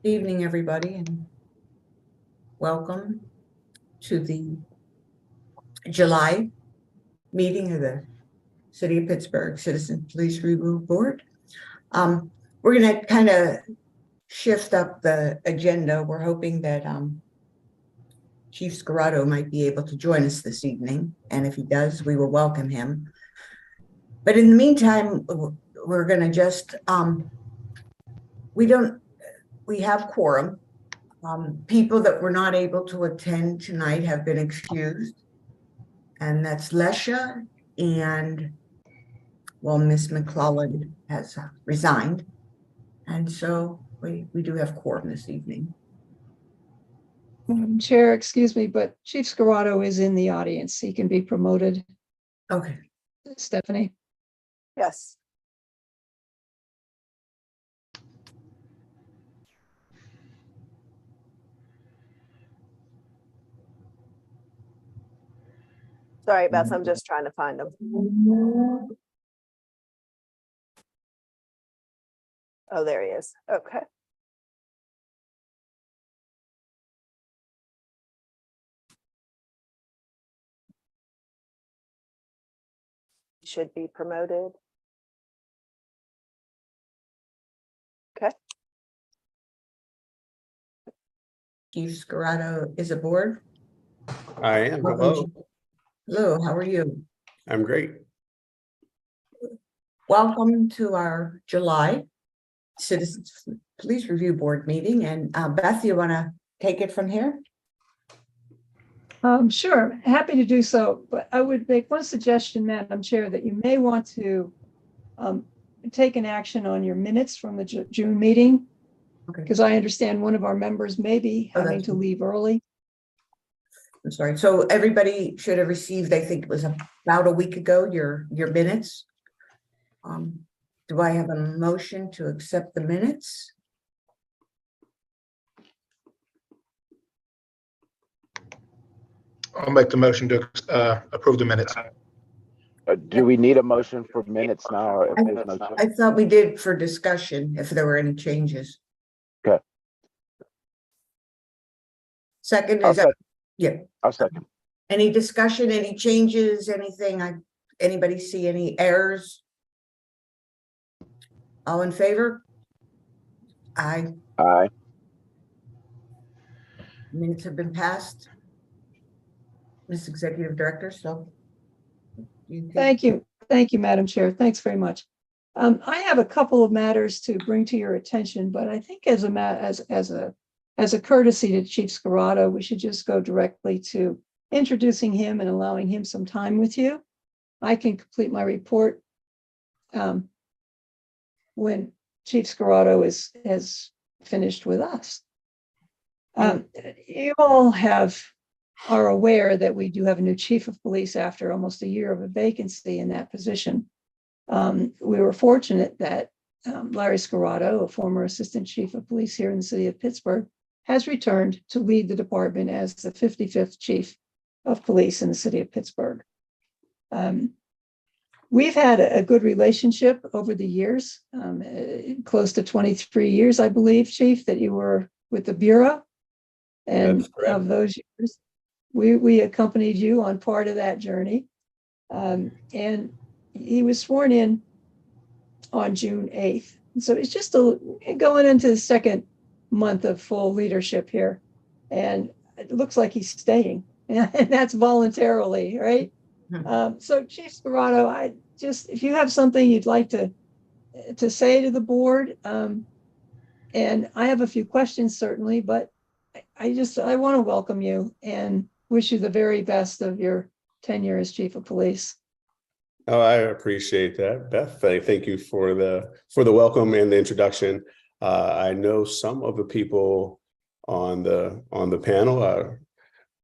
Good evening, everybody, and welcome to the July meeting of the City of Pittsburgh Citizen Police Review Board. We're going to kind of shift up the agenda. We're hoping that Chief Scarrado might be able to join us this evening, and if he does, we will welcome him. But in the meantime, we're going to just we have quorum. People that were not able to attend tonight have been excused, and that's Lesha and, well, Miss McClellan has resigned, and so we do have quorum this evening. Madam Chair, excuse me, but Chief Scarrado is in the audience. He can be promoted. Okay. Stephanie? Yes. Sorry, Beth, I'm just trying to find them. Oh, there he is. Okay. Should be promoted. Okay. Chief Scarrado is aboard. I am. Hello. Hello, how are you? I'm great. Welcome to our July Citizens Police Review Board meeting. And Beth, you want to take it from here? Sure, happy to do so, but I would make one suggestion, Madam Chair, that you may want to take an action on your minutes from the June meeting, because I understand one of our members may be having to leave early. I'm sorry. So everybody should have received, I think it was about a week ago, your minutes. Do I have a motion to accept the minutes? I'll make the motion to approve the minutes. Do we need a motion for minutes now? Or if there's no I thought we did for discussion, if there were any changes. Okay. Second is that, yeah. I'll second. Any discussion, any changes, anything? Anybody see any errors? All in favor? Aye. Aye. Minutes have been passed. Ms. Executive Director, so. Thank you, Madam Chair. Thanks very much. I have a couple of matters to bring to your attention, but I think as a courtesy to Chief Scarrado, we should just go directly to introducing him and allowing him some time with you. I can complete my report when Chief Scarrado has finished with us. You all are aware that we do have a new chief of police after almost a year of a vacancy in that position. We were fortunate that Larry Scarrado, a former assistant chief of police here in the city of Pittsburgh, has returned to lead the department as the 55th chief of police in the city of Pittsburgh. We've had a good relationship over the years, close to 23 years, I believe, Chief, that you were with the Bureau. And of those years, we accompanied you on part of that journey. And he was sworn in on June 8th. And so it's just going into the second month of full leadership here. And it looks like he's staying, and that's voluntarily, right? So Chief Scarrado, if you have something you'd like to say to the board, and I have a few questions certainly, but I want to welcome you and wish you the very best of your tenure as chief of police. Oh, I appreciate that, Beth. Thank you for the welcome and the introduction. I know some of the people on the panel.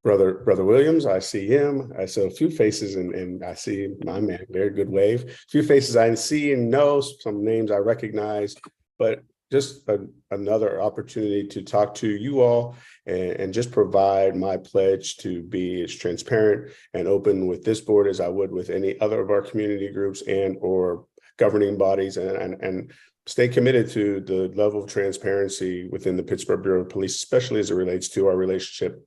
Brother Williams, I see him. I saw a few faces, and I see my man, very good wave. A few faces I see and know, some names I recognize, but just another opportunity to talk to you all and just provide my pledge to be as transparent and open with this board as I would with any other of our community groups and or governing bodies and stay committed to the level of transparency within the Pittsburgh Bureau of Police, especially as it relates to our relationship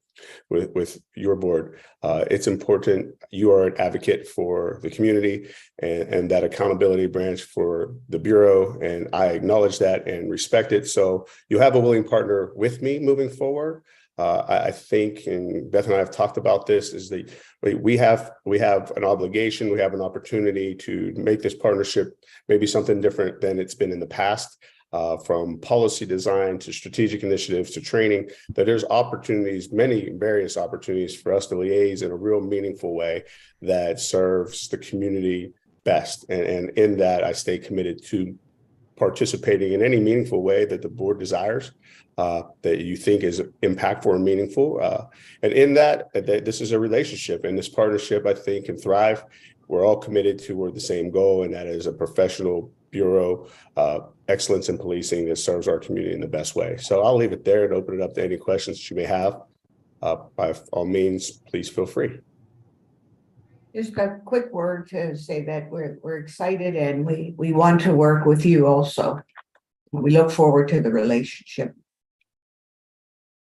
with your board. It's important. You are an advocate for the community and that accountability branch for the Bureau, and I acknowledge that and respect it. So you have a willing partner with me moving forward. I think, and Beth and I have talked about this, is that we have an obligation, we have an opportunity to make this partnership maybe something different than it's been in the past, from policy design to strategic initiatives to training, that there's opportunities, many various opportunities for us to liaise in a real meaningful way that serves the community best. And in that, I stay committed to participating in any meaningful way that the board desires, that you think is impactful or meaningful. And in that, this is a relationship, and this partnership, I think, can thrive. We're all committed toward the same goal, and that is a professional bureau, excellence in policing that serves our community in the best way. So I'll leave it there and open it up to any questions that you may have. By all means, please feel free. Just a quick word to say that we're excited and we want to work with you also. We look forward to the relationship.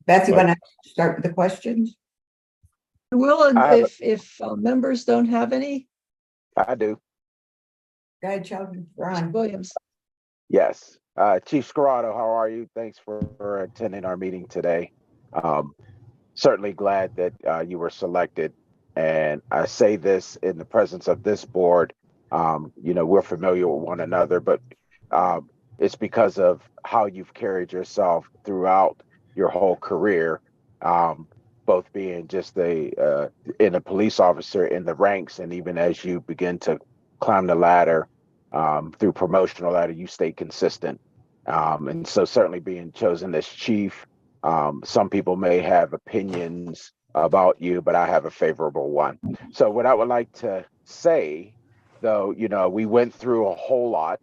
Beth, you want to start with the questions? Will, and I have if members don't have any, I do. Go ahead, Sheldon. Mr. Williams. Yes. Chief Scarrado, how are you? Thanks for attending our meeting today. Certainly glad that you were selected. And I say this in the presence of this board. We're familiar with one another, but it's because of how you've carried yourself throughout your whole career, both being just in a police officer in the ranks, and even as you begin to climb the ladder through promotional ladder, you stay consistent. And so certainly being chosen as chief, some people may have opinions about you, but I have a favorable one. So what I would like to say, though, we went through a whole lot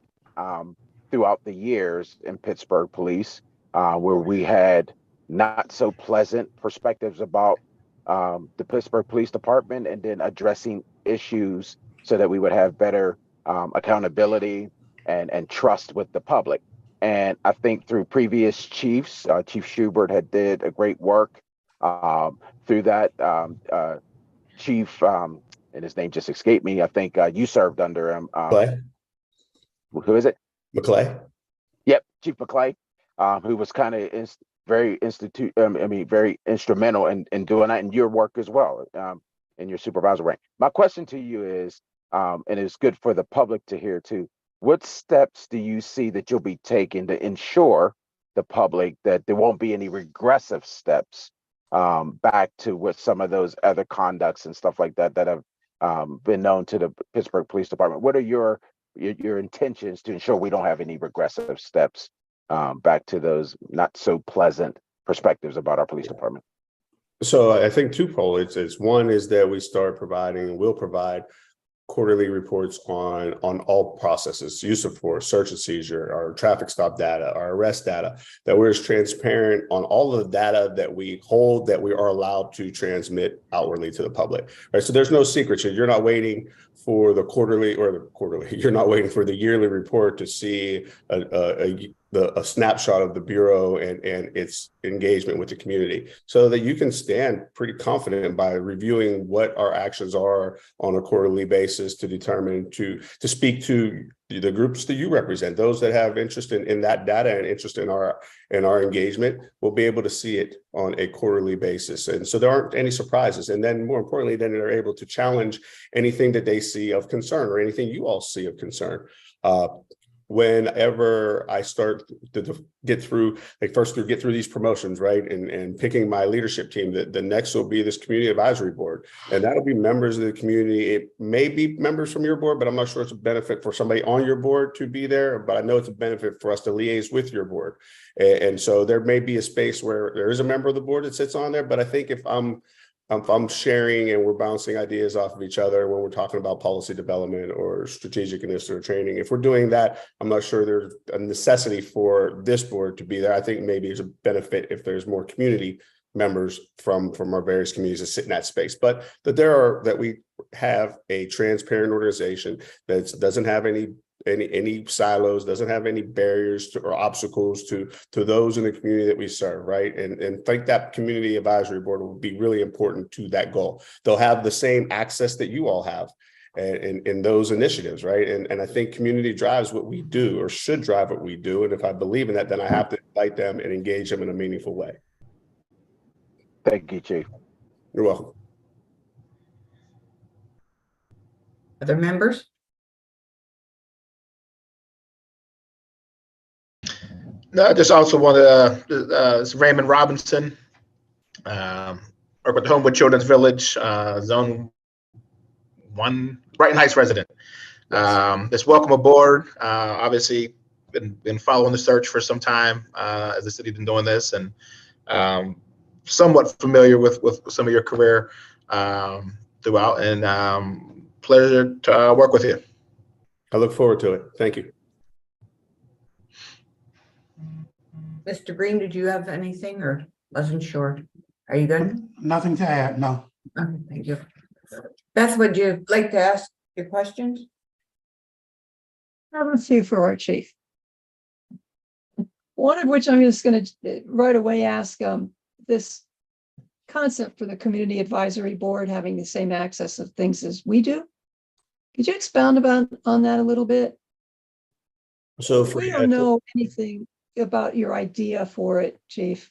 throughout the years in Pittsburgh Police, where we had not so pleasant perspectives about the Pittsburgh Police Department, and then addressing issues so that we would have better accountability and trust with the public. And I think through previous chiefs, Chief Schubert did a great work through that. Chief, and his name just escaped me. I think you served under him. McClay? Who is it? McClay? Yep, Chief McClay, who was kind of very instrumental in doing that, and your work as well, in your supervisor rank. My question to you is, and it's good for the public to hear too, what steps do you see that you'll be taking to ensure the public that there won't be any regressive steps back to what some of those other conducts and stuff like that have been known to the Pittsburgh Police Department? What are your intentions to ensure we don't have any regressive steps back to those not so pleasant perspectives about our police department? So I think twofold. It's one is that we start providing and will provide quarterly reports on all processes, use of force, search and seizure, our traffic stop data, our arrest data, that we're as transparent on all of the data that we hold, that we are allowed to transmit outwardly to the public, right? So there's no secrets. You're not waiting for the quarterly, you're not waiting for the yearly report to see a snapshot of the Bureau and its engagement with the community, so that you can stand pretty confident by reviewing what our actions are on a quarterly basis to determine, to speak to the groups that you represent, those that have interest in that data and interest in our engagement, will be able to see it on a quarterly basis. And so there aren't any surprises. And then more importantly, then they're able to challenge anything that they see of concern or anything you all see of concern. Whenever I start to get through these promotions, right, and picking my leadership team, the next will be this community advisory board, and that'll be members of the community. It may be members from your board, but I'm not sure it's a benefit for somebody on your board to be there, but I know it's a benefit for us to liaise with your board. And so there may be a space where there is a member of the board that sits on there, but I think if I'm sharing and we're bouncing ideas off of each other when we're talking about policy development or strategic initiative or training, if we're doing that, I'm not sure there's a necessity for this board to be there. I think maybe it's a benefit if there's more community members from our various communities that sit in that space, but that we have a transparent organization that doesn't have any any silos, doesn't have any barriers or obstacles to those in the community that we serve, right? And think that community advisory board will be really important to that goal. They'll have the same access that you all have in those initiatives, right? And I think community drives what we do, or should drive what we do. And if I believe in that, then I have to invite them and engage them in a meaningful way. Thank you, Chief. You're welcome. Other members? No, I just also want to, it's Raymond Robinson, work with the Homewood Children's Village, Zone 1, Brighton Heights resident. Just welcome aboard. Obviously, been following the search for some time as the city's been doing this, and somewhat familiar with some of your career throughout, and pleasure to work with you. I look forward to it. Thank you. Mr. Green, did you have anything, or wasn't sure? Are you good? Nothing to add, no. Okay, thank you. Beth, would you like to ask your questions? I have a few for our chief. One of which I'm just going to right away ask this concept for the community advisory board having the same access of things as we do. Could you expound on that a little bit? So We don't know anything about your idea for it, Chief.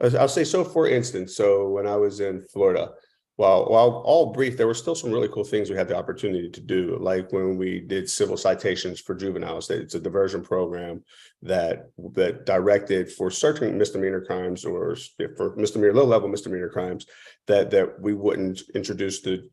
I'll say, so for instance, so when I was in Florida, while all brief, there were still some really cool things we had the opportunity to do, like when we did civil citations for juveniles. It's a diversion program that directed for certain misdemeanor crimes, or for low-level misdemeanor crimes, that we wouldn't introduce the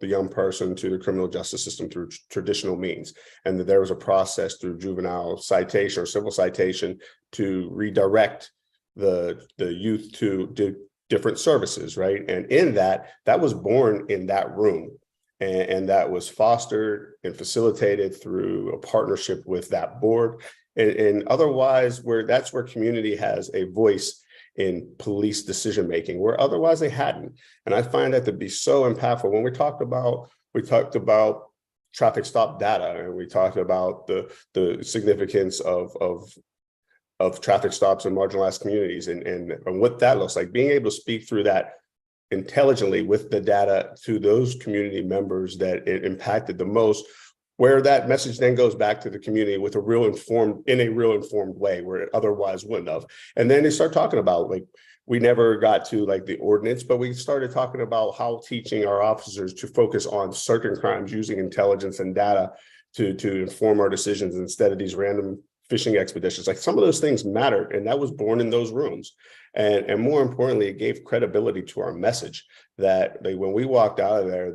young person to the criminal justice system through traditional means, and that there was a process through juvenile citation or civil citation to redirect the youth to different services, right? And in that was born in that room, and that was fostered and facilitated through a partnership with that board, and otherwise that's where community has a voice in police decision making, where otherwise they hadn't. And I find that to be so impactful. When we talked about traffic stop data, and we talked about the significance of traffic stops in marginalized communities, and what that looks like, being able to speak through that intelligently with the data to those community members that it impacted the most, where that message then goes back to the community with a real informed way, where it otherwise wouldn't have. And then they start talking about, like, we never got to like the ordinance, but we started talking about how teaching our officers to focus on certain crimes using intelligence and data to inform our decisions instead of these random fishing expeditions. Like, some of those things mattered, and that was born in those rooms. And more importantly, it gave credibility to our message that when we walked out of there,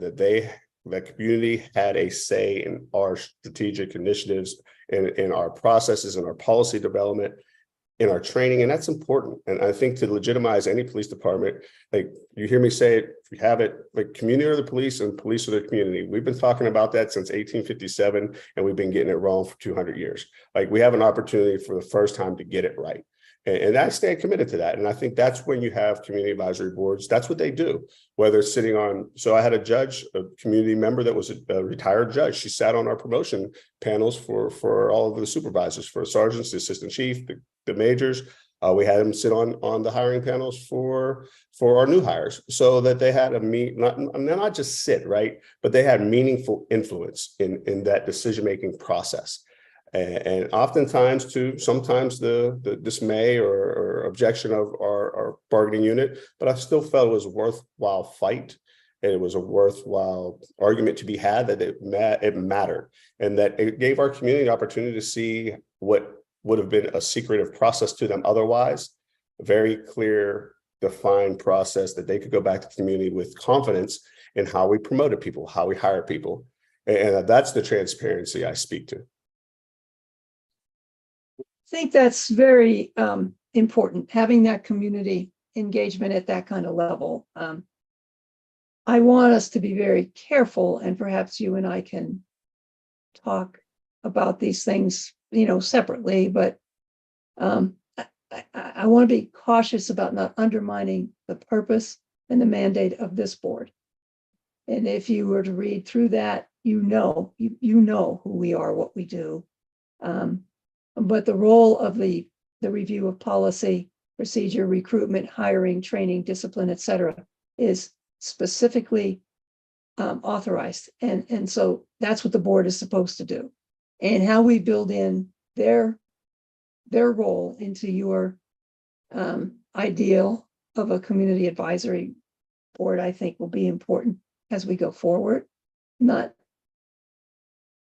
that community had a say in our strategic initiatives, in our processes, in our policy development, in our training. And that's important. And I think to legitimize any police department, like you hear me say it, if you have it, like, community are the police and police are the community. We've been talking about that since 1857, and we've been getting it wrong for 200 years. Like, we have an opportunity for the first time to get it right. And I stay committed to that. And I think that's when you have community advisory boards. That's what they do, whether it's sitting on. So I had a community member that was a retired judge. She sat on our promotion panels for all of the supervisors, for sergeants, the assistant chief, the majors. We had them sit on the hiring panels for our new hires, so that they had not just sit, right, but they had meaningful influence in that decision-making process. And oftentimes, sometimes the dismay or objection of our bargaining unit, but I still felt it was a worthwhile fight, and it was a worthwhile argument to be had, that it mattered, and that it gave our community the opportunity to see what would have been a secretive process to them otherwise, a very clear, defined process that they could go back to the community with confidence in how we promoted people, how we hire people. And that's the transparency I speak to. I think that's very important, having that community engagement at that kind of level. I want us to be very careful, and perhaps you and I can talk about these things, separately, but I want to be cautious about not undermining the purpose and the mandate of this board. And if you were to read through that, you know who we are, what we do. But the role of the review of policy, procedure, recruitment, hiring, training, discipline, et cetera, is specifically authorized. And so that's what the board is supposed to do. And how we build in their role into your ideal of a community advisory board, I think will be important as we go forward. Not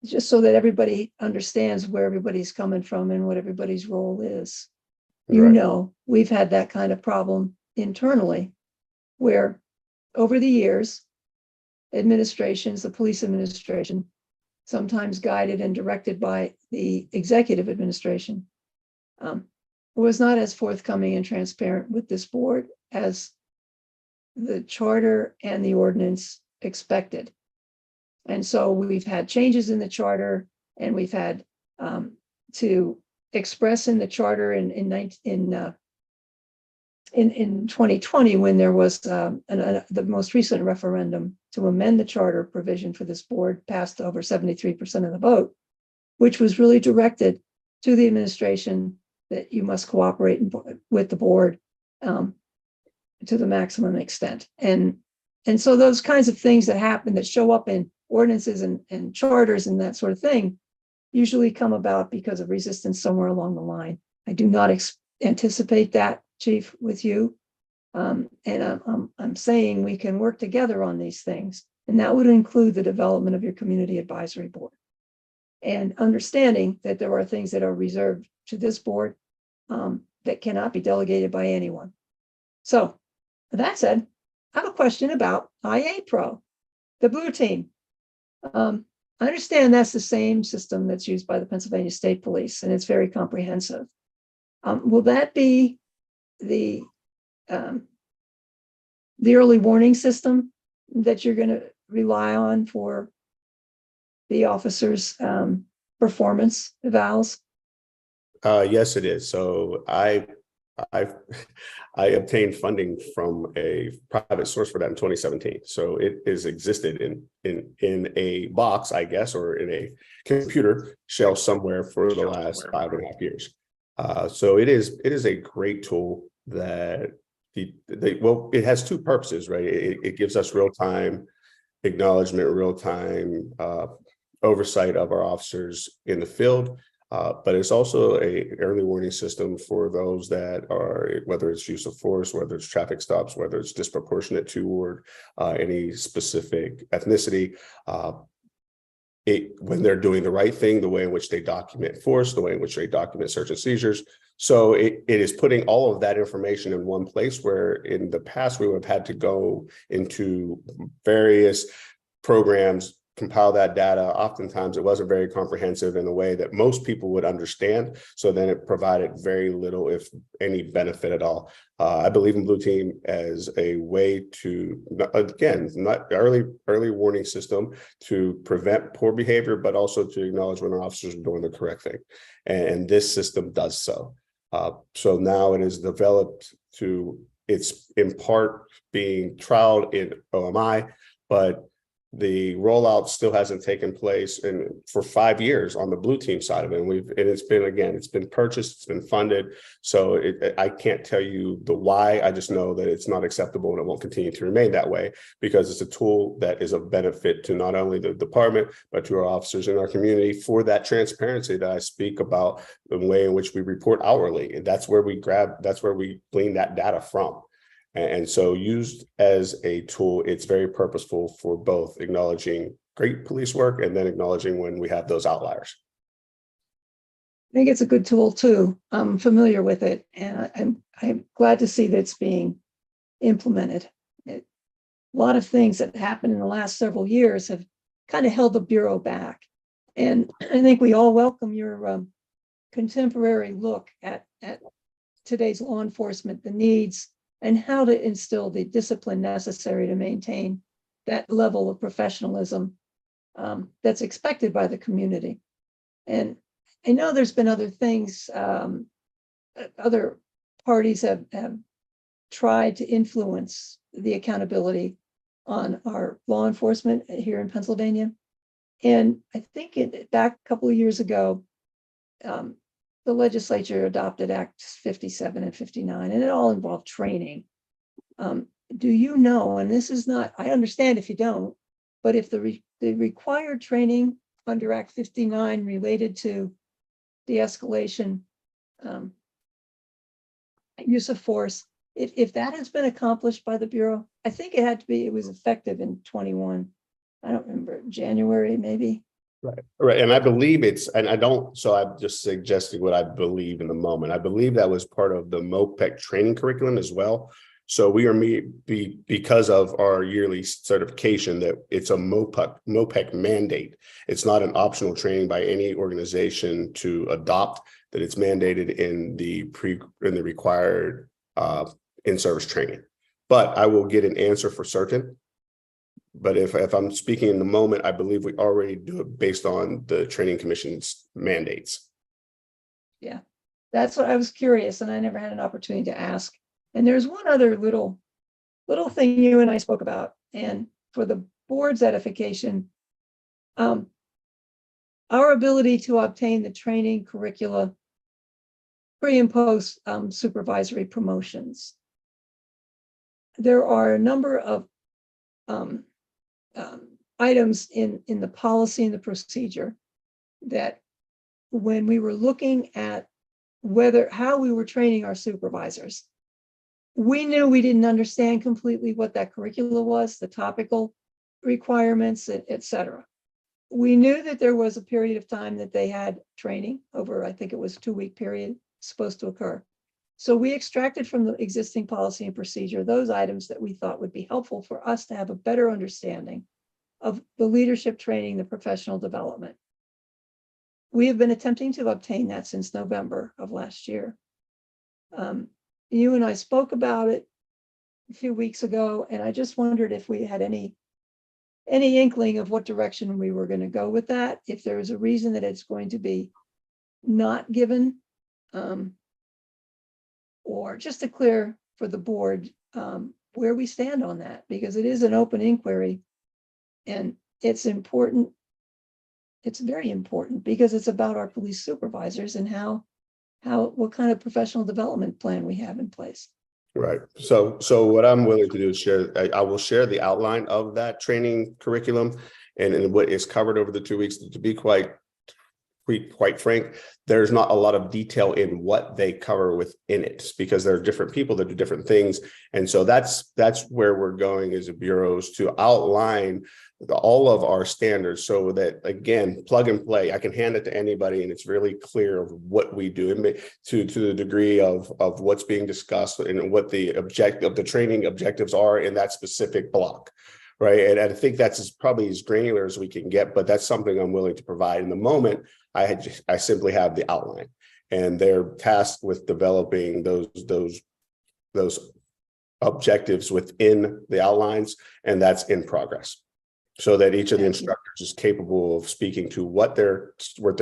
just so that everybody understands where everybody's coming from and what everybody's role is. You Right. know, we've had that kind of problem internally where over the years, administrations, the police administration, sometimes guided and directed by the executive administration, was not as forthcoming and transparent with this board as the charter and the ordinance expected. And so we've had changes in the charter, and we've had to express in the charter in 2020, when there was the most recent referendum to amend the charter provision for this board, passed over 73% of the vote, which was really directed to the administration that you must cooperate with the board to the maximum extent. And so those kinds of things that happen, that show up in ordinances and charters and that sort of thing, usually come about because of resistance somewhere along the line. I do not anticipate that, Chief, with you. And I'm saying we can work together on these things, and that would include the development of your community advisory board, and understanding that there are things that are reserved to this board that cannot be delegated by anyone. So that said, I have a question about IA Pro, the blue team. I understand that's the same system that's used by the Pennsylvania State Police, and it's very comprehensive. Will that be the early warning system that you're going to rely on for the officers' performance evals? Yes, it is. So I obtained funding from a private source for that in 2017. So it is existed in a box, I guess, or in a computer shell somewhere for the last 5.5 years. So it is a great tool that it has two purposes, right? It gives us real-time acknowledgement, real-time oversight of our officers in the field. But it's also a early warning system for those that are, whether it's use of force, whether it's traffic stops, whether it's disproportionate toward any specific ethnicity, when they're doing the right thing, the way in which they document force, the way in which they document search and seizures. So it is putting all of that information in one place, where in the past we would have had to go into various programs, compile that data. Oftentimes it wasn't very comprehensive in a way that most people would understand. So then it provided very little, if any, benefit at all. I believe in Blue Team as a way to, again, not early warning system to prevent poor behavior, but also to acknowledge when our officers are doing the correct thing. And this system does so. So now it is developed it's in part being trialed in OMI, but the rollout still hasn't taken place for 5 years on the Blue Team side of it. And it's been purchased, it's been funded. So I can't tell you the why. I just know that it's not acceptable, and it won't continue to remain that way, because it's a tool that is of benefit to not only the department, but to our officers in our community, for that transparency that I speak about, the way in which we report hourly. And that's where we glean that data from. And so, used as a tool, it's very purposeful for both acknowledging great police work and then acknowledging when we have those outliers. I think it's a good tool too. I'm familiar with it, and I'm glad to see that it's being implemented. A lot of things that happened in the last several years have kind of held the Bureau back. And I think we all welcome your contemporary look at today's law enforcement, the needs, and how to instill the discipline necessary to maintain that level of professionalism that's expected by the community. And I know there's been other things, other parties have tried to influence the accountability on our law enforcement here in Pennsylvania. And I think back a couple of years ago, the legislature adopted Acts 57 and 59, and it all involved training. Do you know, and this is not, I understand if you don't, but if the required training under Act 59 related to de-escalation, use of force, if that has been accomplished by the Bureau, I think it was effective in 21. I don't remember, January, maybe. Right. And I believe so I'm just suggesting what I believe in the moment. I believe that was part of the MOPEC training curriculum as well. So we are because of our yearly certification that it's a MOPEC mandate. It's not an optional training by any organization to adopt, that it's mandated in the required in-service training. But I will get an answer for certain. But if I'm speaking in the moment, I believe we already do it based on the Training Commission's mandates. Yeah, that's what I was curious, and I never had an opportunity to ask. And there's one other little thing you and I spoke about, and for the board's edification, our ability to obtain the training curricula pre and post supervisory promotions. There are a number of items in the policy and the procedure that when we were looking at how we were training our supervisors, we knew we didn't understand completely what that curricula was, the topical requirements, et cetera. We knew that there was a period of time that they had training over, I think it was a 2-week period supposed to occur. So we extracted from the existing policy and procedure those items that we thought would be helpful for us to have a better understanding of the leadership training, the professional development. We have been attempting to obtain that since November of last year. You and I spoke about it a few weeks ago, and I just wondered if we had any inkling of what direction we were going to go with that, if there is a reason that it's going to be not given, or just to clear for the board where we stand on that, because it is an open inquiry and it's important. It's very important because it's about our police supervisors and what kind of professional development plan we have in place. Right. So what I'm willing to do is share. I will share the outline of that training curriculum and what is covered over the 2 weeks. To be quite frank, there's not a lot of detail in what they cover within it because there are different people that do different things. And so that's where we're going as a bureaus to outline all of our standards so that, again, plug and play. I can hand it to anybody and it's really clear of what we do to the degree of what's being discussed and what the training objectives are in that specific block. Right. And I think that's probably as granular as we can get, but that's something I'm willing to provide. In the moment, I simply have the outline and they're tasked with developing those objectives within the outlines, and that's in progress. So that each of the instructors is capable of speaking to what they're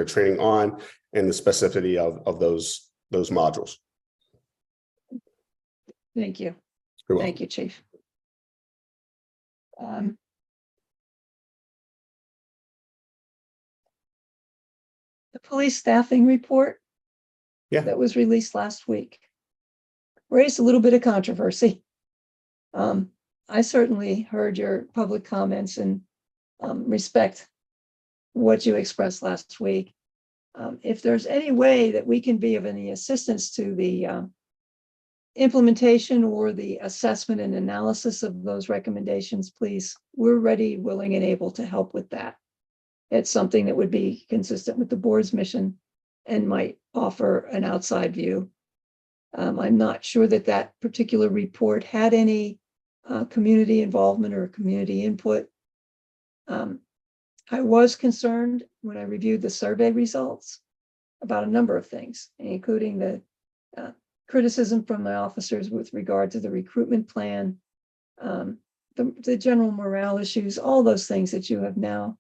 training on and the specificity of those modules. Thank you. Thank you, Chief. The police staffing report that was released last week raised a little bit of controversy. I certainly heard your public comments and respect what you expressed last week. If there's any way that we can be of any assistance to the implementation or the assessment and analysis of those recommendations, please, we're ready, willing, and able to help with that. It's something that would be consistent with the board's mission and might offer an outside view. I'm not sure that particular report had any community involvement or community input. I was concerned when I reviewed the survey results about a number of things, including the criticism from my officers with regard to the recruitment plan, the general morale issues, all those things that you have now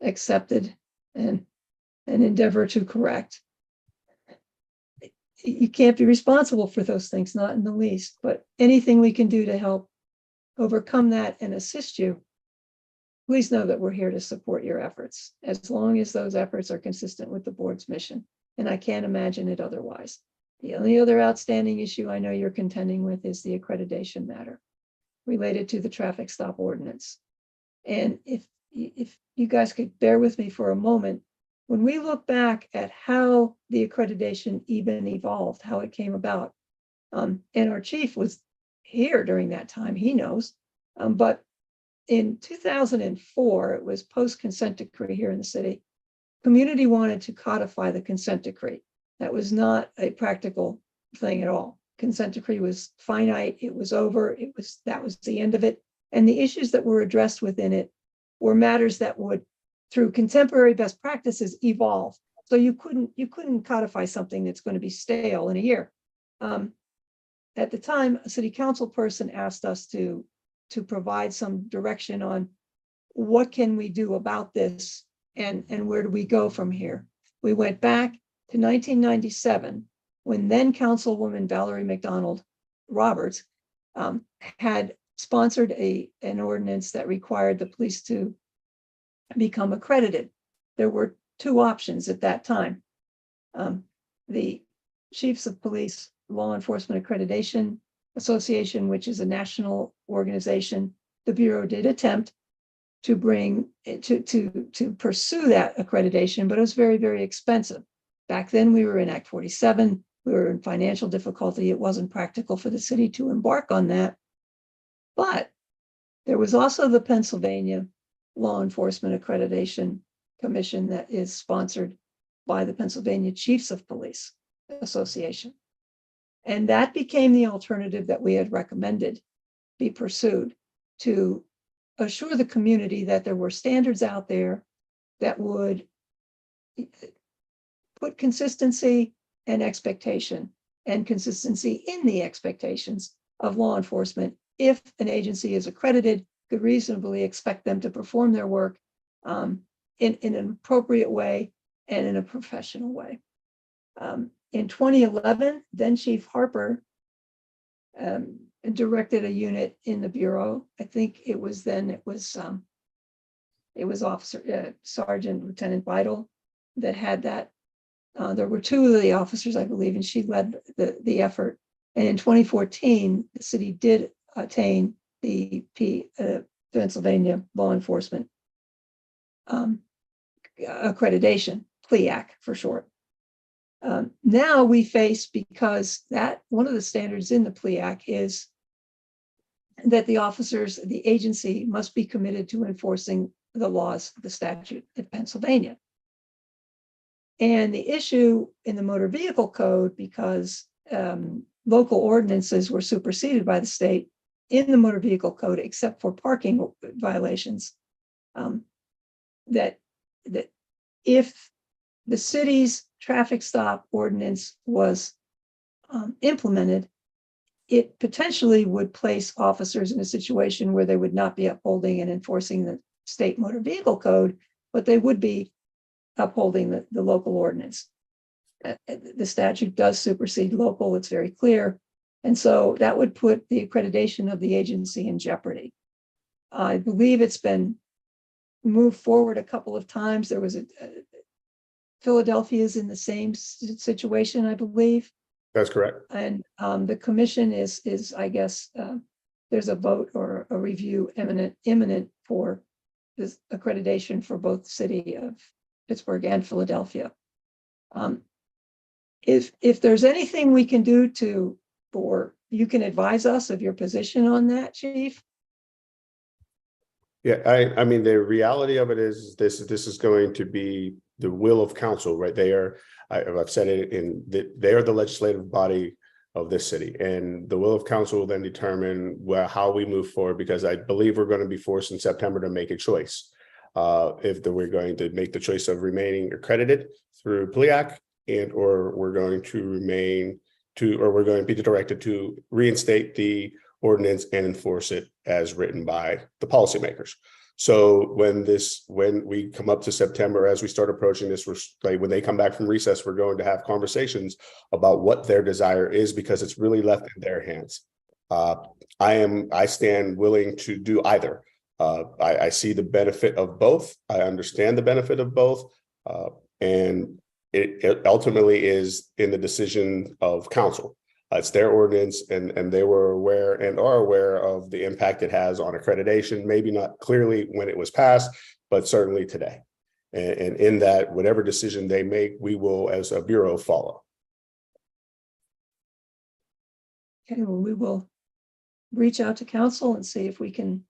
accepted and endeavor to correct. You can't be responsible for those things, not in the least, but anything we can do to help overcome that and assist you please know that we're here to support your efforts, as long as those efforts are consistent with the board's mission. And I can't imagine it otherwise. The only other outstanding issue I know you're contending with is the accreditation matter related to the traffic stop ordinance. And if you guys could bear with me for a moment, when we look back at how the accreditation even evolved, how it came about, and our chief was here during that time, he knows, but in 2004, it was post consent decree here in the city. Community wanted to codify the consent decree. That was not a practical thing at all. Consent decree was finite. It was over. That was the end of it. And the issues that were addressed within it were matters that would, through contemporary best practices, evolve. So you couldn't codify something that's going to be stale in a year. At the time, a city council person asked us to provide some direction on what can we do about this and where do we go from here. We went back to 1997 when then Councilwoman Valerie McDonald Roberts had sponsored an ordinance that required the police to become accredited. There were two options at that time. The Chiefs of Police Law Enforcement Accreditation Association, which is a national organization, the Bureau did attempt to pursue that accreditation, but it was very, very expensive. Back then we were in Act 47, we were in financial difficulty. It wasn't practical for the city to embark on that. But there was also the Pennsylvania Law Enforcement Accreditation Commission that is sponsored by the Pennsylvania Chiefs of Police Association. And that became the alternative that we had recommended be pursued to assure the community that there were standards out there that would put consistency and expectation and consistency in the expectations of law enforcement. If an agency is accredited, could reasonably expect them to perform their work in an appropriate way and in a professional way. In 2011, then Chief Harper directed a unit in the Bureau. I think it was Officer Sergeant Lieutenant Vital that had that. There were two of the officers, I believe, and she led the effort. And in 2014, the city did attain the Pennsylvania Law Enforcement accreditation, PLEAC for short. Now we face, because that one of the standards in the PLEAC is that the officers, the agency must be committed to enforcing the laws, the statute in Pennsylvania. And the issue in the motor vehicle code, because local ordinances were superseded by the state in the motor vehicle code, except for parking violations, that if the city's traffic stop ordinance was implemented, it potentially would place officers in a situation where they would not be upholding and enforcing the state motor vehicle code, but they would be upholding the local ordinance. The statute does supersede local, it's very clear. And so that would put the accreditation of the agency in jeopardy. I believe it's been moved forward a couple of times. There was Philadelphia is in the same situation, I believe. That's correct. And the commission is I guess, there's a vote or a review imminent for this accreditation for both the city of Pittsburgh and Philadelphia. If there's anything we can do or you can advise us of your position on that, Chief. Yeah, I mean, the reality of it is this is going to be the will of council, right? I've said it they are the legislative body of this city, and the will of council will then determine how we move forward, because I believe we're going to be forced in September to make a choice. If we're going to make the choice of remaining accredited through PLEAC, or we're going to be directed to reinstate the ordinance and enforce it as written by the policymakers. So when we come up to September, as we start approaching this, when they come back from recess, we're going to have conversations about what their desire is, because it's really left in their hands. I stand willing to do either. I see the benefit of both. I understand the benefit of both. And it ultimately is in the decision of council. It's their ordinance, and they were aware and are aware of the impact it has on accreditation, maybe not clearly when it was passed, but certainly today. And in that, whatever decision they make, we will, as a bureau, follow. Okay, well, we will reach out to council and see if we can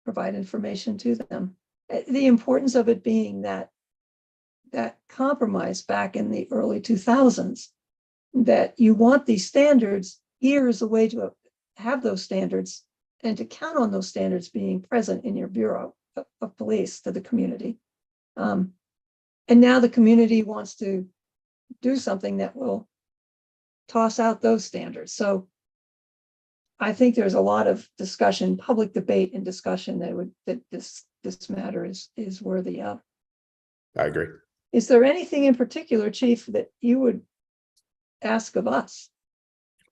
provide information to them. The importance of it being that compromise back in the early 2000s, that you want these standards, here is a way to have those standards and to count on those standards being present in your bureau of police to the community. And now the community wants to do something that will toss out those standards. So I think there's a lot of discussion, public debate and discussion that this matter is worthy of. I agree. Is there anything in particular, Chief, that you would ask of us?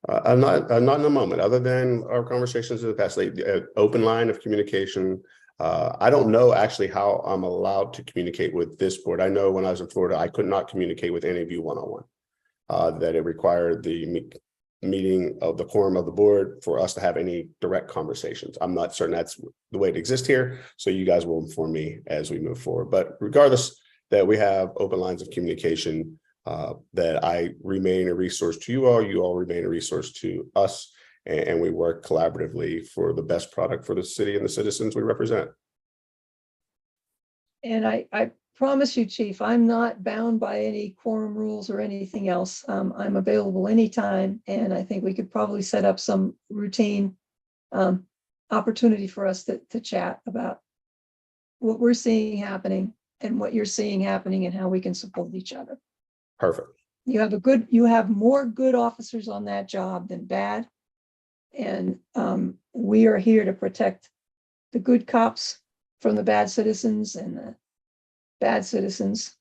I'm not in a moment, other than our conversations in the past, like open line of communication. I don't know actually how I'm allowed to communicate with this board. I know when I was in Florida, I could not communicate with any of you one-on-one, that it required the meeting of the quorum of the board for us to have any direct conversations. I'm not certain that's the way it exists here, so you guys will inform me as we move forward. But regardless, that we have open lines of communication, that I remain a resource to you all remain a resource to us, and we work collaboratively for the best product for the city and the citizens we represent. And I promise you, Chief, I'm not bound by any quorum rules or anything else. I'm available anytime, and I think we could probably set up some routine opportunity for us to chat about what we're seeing happening and what you're seeing happening and how we can support each other. Perfect. You have more good officers on that job than bad. And we are here to protect the good cops from the bad citizens, and the bad citizens,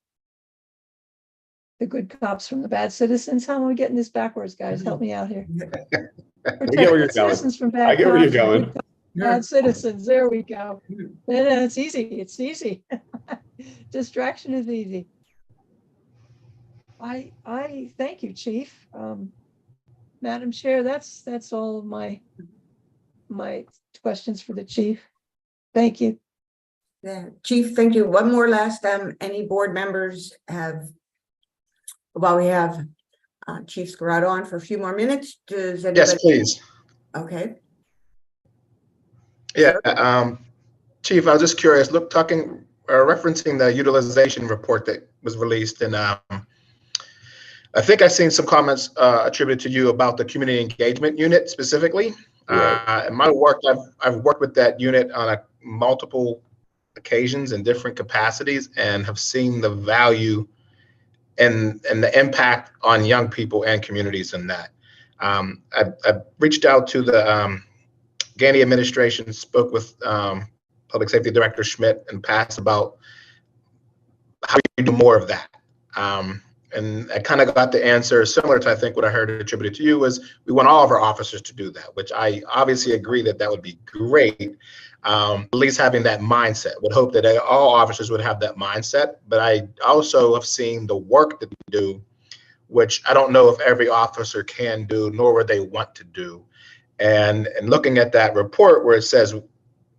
the good cops from the bad citizens. How am I getting this backwards, guys? Help me out here. I get where you're going. Citizens from bad I get where you're cops and going. good cops from bad citizens. There we go. It's easy. It's easy. Distraction is easy. I thank you, Chief. Madam Chair, that's all of my questions for the chief. Thank you. Yeah, Chief, thank you. One more last, any board members have, while we have Chief Scarrado on for a few more minutes, does anybody? Yes, please. Okay. Yeah, Chief, I was just curious, referencing the utilization report that was released, and I think I've seen some comments attributed to you about the community engagement unit specifically. Right. In my work, I've worked with that unit on multiple occasions in different capacities, and have seen the value and the impact on young people and communities in that. I reached out to the Gandy administration, spoke with Public Safety Director Schmidt in the past about how you do more of that. And I kind of got the answer similar to, I think, what I heard attributed to you was we want all of our officers to do that, which I obviously agree that would be great. At least having that mindset, would hope that all officers would have that mindset. But I also have seen the work that we do, which I don't know if every officer can do, nor would they want to do. And looking at that report where it says,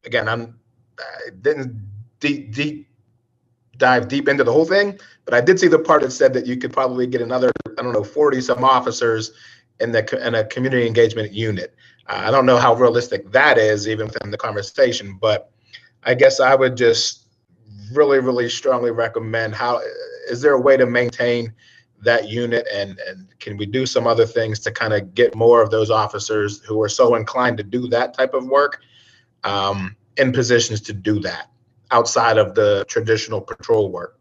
again, I didn't dive deep into the whole thing, but I did see the part that said that you could probably get another, 40 some officers in a community engagement unit. I don't know how realistic that is even within the conversation, but I guess I would just really, really strongly recommend is there a way to maintain that unit, and can we do some other things to kind of get more of those officers who are so inclined to do that type of work in positions to do that outside of the traditional patrol work?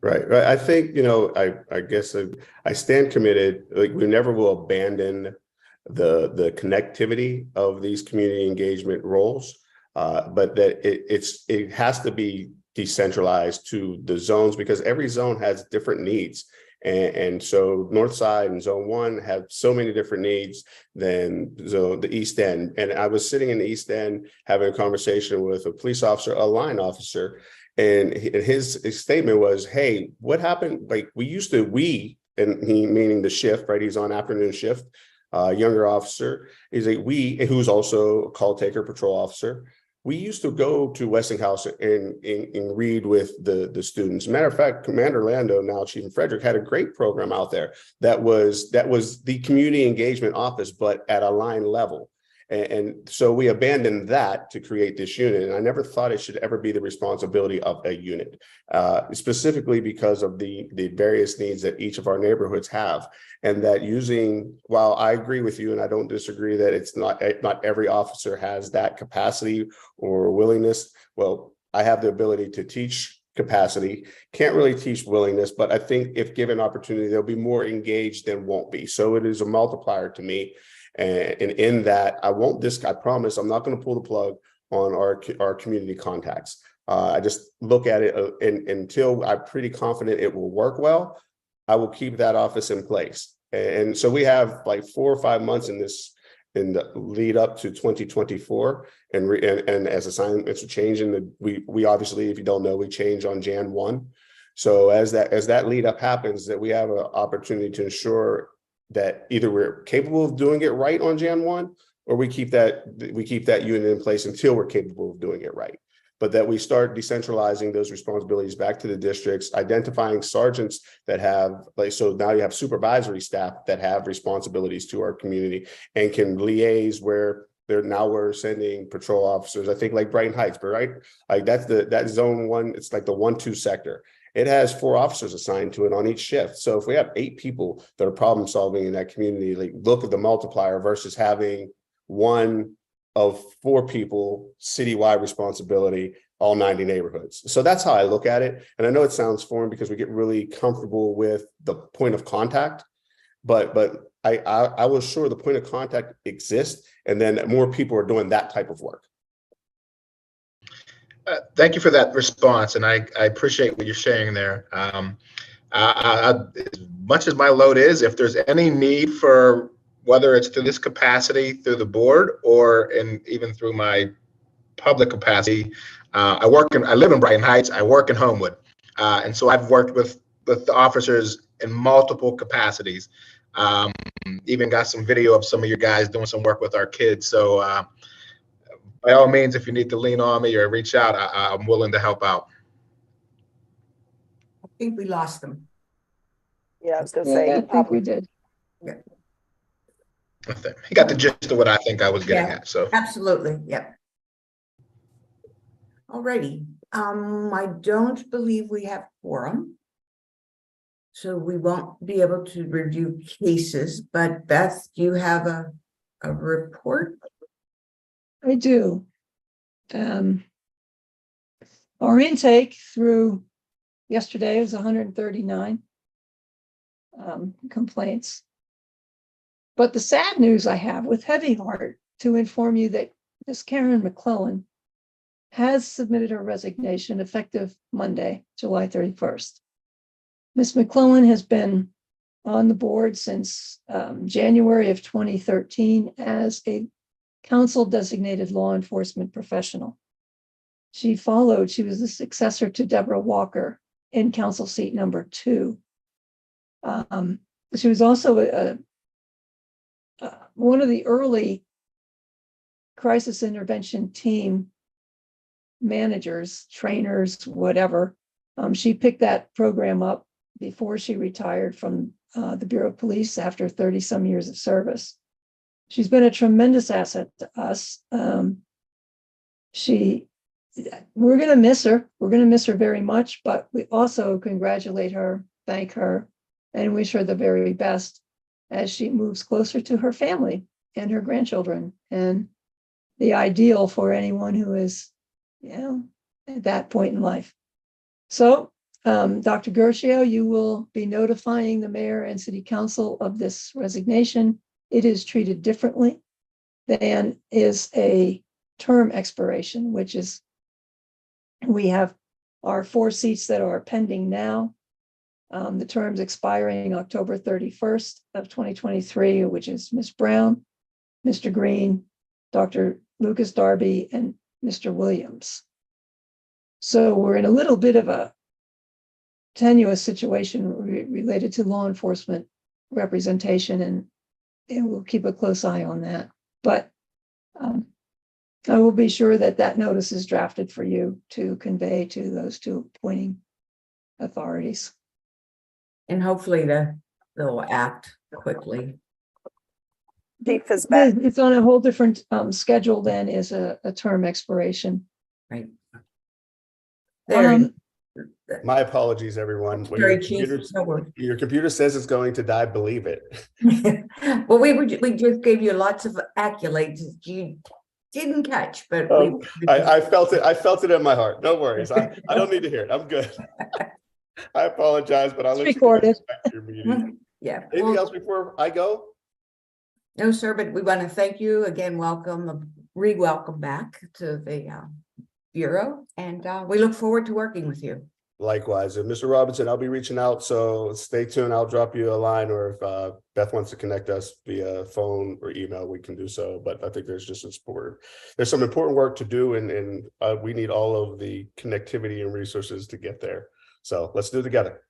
Right. I think, I guess I stand committed. Like, we never will abandon the connectivity of these community engagement roles, but that it has to be decentralized to the zones, because every zone has different needs. And so North Side and Zone 1 have so many different needs than the East End. And I was sitting in the East End having a conversation with a police officer, a line officer, and his statement was, hey, what happened? Like and he meaning the shift, right? He's on afternoon shift, younger officer. He's who's also a call taker, patrol officer. We used to go to Westinghouse and read with the students. Matter of fact, Commander Lando, now Chief and Frederick, had a great program out there that was the community engagement office, but at a line level. And so we abandoned that to create this unit. And I never thought it should ever be the responsibility of a unit, specifically because of the various needs that each of our neighborhoods have. And that while I agree with you, and I don't disagree that it's not every officer has that capacity or willingness. Well, I have the ability to teach capacity, can't really teach willingness, but I think if given opportunity, they'll be more engaged than won't be. So it is a multiplier to me. And in that, I promise I'm not going to pull the plug on our community contacts. I just look at it until I'm pretty confident it will work well. I will keep that office in place. And so we have like 4 or 5 months in the lead up to 2024. And as assignments are changing, we obviously, if you don't know, we change on Jan 1. So as that lead up happens, that we have an opportunity to ensure that either we're capable of doing it right on Jan 1, or we keep that unit in place until we're capable of doing it right. But that we start decentralizing those responsibilities back to the districts, identifying sergeants that have, so now you have supervisory staff that have responsibilities to our community and can liaise where we're sending patrol officers. I think like Brighton Heights, right? Like that Zone 1, it's like the 1-2 sector. It has 4 officers assigned to it on each shift. So if we have 8 people that are problem solving in that community, like look at the multiplier versus having 1 of 4 people, citywide responsibility, all 90 neighborhoods. So that's how I look at it. And I know it sounds foreign because we get really comfortable with the point of contact, but I was sure the point of contact exists, and then more people are doing that type of work. Thank you for that response, and I appreciate what you're sharing there. As much as my load is, if there's any need for, whether it's through this capacity through the board or even through my public capacity, I live in Brighton Heights. I work in Homewood, and so I've worked with the officers in multiple capacities. Even got some video of some of you guys doing some work with our kids. So. By all means, if you need to lean on me or reach out, I'm willing to help out. I think we lost them. Yeah, I was gonna say. I think we did. He got the gist of what I think I was getting at. So Absolutely, yep. Alrighty, I don't believe we have quorum, so we won't be able to review cases. But Beth, do you have a report? I do. Our intake through yesterday was 139 complaints. But the sad news I have with heavy heart to inform you that Ms. Karen McClellan has submitted her resignation effective Monday, July 31st. Ms. McClellan has been on the board since January of 2013 as a council designated law enforcement professional. She was the successor to Deborah Walker in council seat number 2. She was also one of the early crisis intervention team managers, trainers, whatever. She picked that program up before she retired from the Bureau of Police after 30 some years of service. She's been a tremendous asset to us. We're going to miss her. We're going to miss her very much, but we also congratulate her, thank her, and wish her the very best as she moves closer to her family and her grandchildren, and the ideal for anyone who is, at that point in life. So, Dr. Gershio, you will be notifying the mayor and city council of this resignation. It is treated differently than is a term expiration, which is, we have our 4 seats that are pending now. The terms expiring October 31st of 2023, which is Ms. Brown, Mr. Green, Dr. Lucas Darby, and Mr. Williams. So we're in a little bit of a tenuous situation related to law enforcement representation, and we'll keep a close eye on that. But I will be sure that that notice is drafted for you to convey to those two appointing authorities. And hopefully they'll act quickly. Chief is back. It's on a whole different schedule than is a term expiration. Right. There, Um, My apologies, everyone. When Sorry, Chief. No worries. your computer says it's going to die, believe it. Well, we just gave you lots of accolades that you didn't catch, but I felt it. I felt it in my heart. No worries. I don't need to hear it. I'm good. I apologize, but I'll let recorded. you get back to your meeting. Yeah. Anything else before I go? No, sir, but we want to thank you again. Welcome, re-welcome back to the Bureau, and we look forward to working with you. Likewise, and Mr. Robinson, I'll be reaching out, so stay tuned. I'll drop you a line, or if Beth wants to connect us via phone or email, we can do so. But I think there's some important work to do, and we need all of the connectivity and resources to get there. So let's do it together.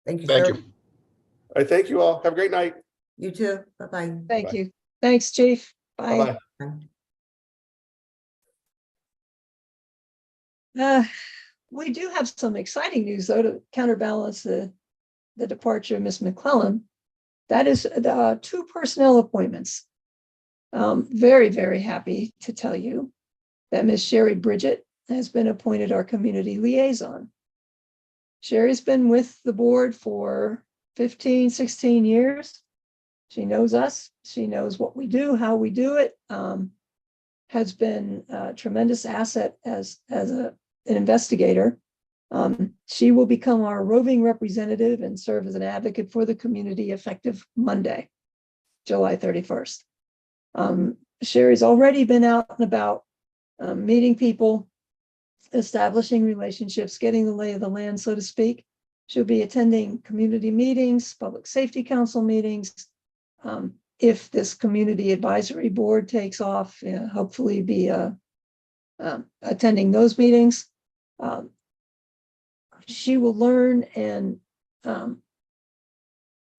Thank you, Thank sir. you. All right, thank you all. Have a great night. You too. Bye-bye. Thank Bye. you. Thanks, Chief. Bye. Bye-bye. We do have some exciting news, though, to counterbalance the departure of Ms. McClellan. That is 2 personnel appointments. Very, very happy to tell you that Ms. Sherry Bridget has been appointed our community liaison. Sherry's been with the board for 15, 16 years. She knows us. She knows what we do, how we do it. Has been a tremendous asset as an investigator. She will become our roving representative and serve as an advocate for the community effective Monday, July 31st. Sherry's already been out and about, meeting people, establishing relationships, getting the lay of the land, so to speak. She'll be attending community meetings, public safety council meetings. If this community advisory board takes off, hopefully be attending those meetings. She will learn and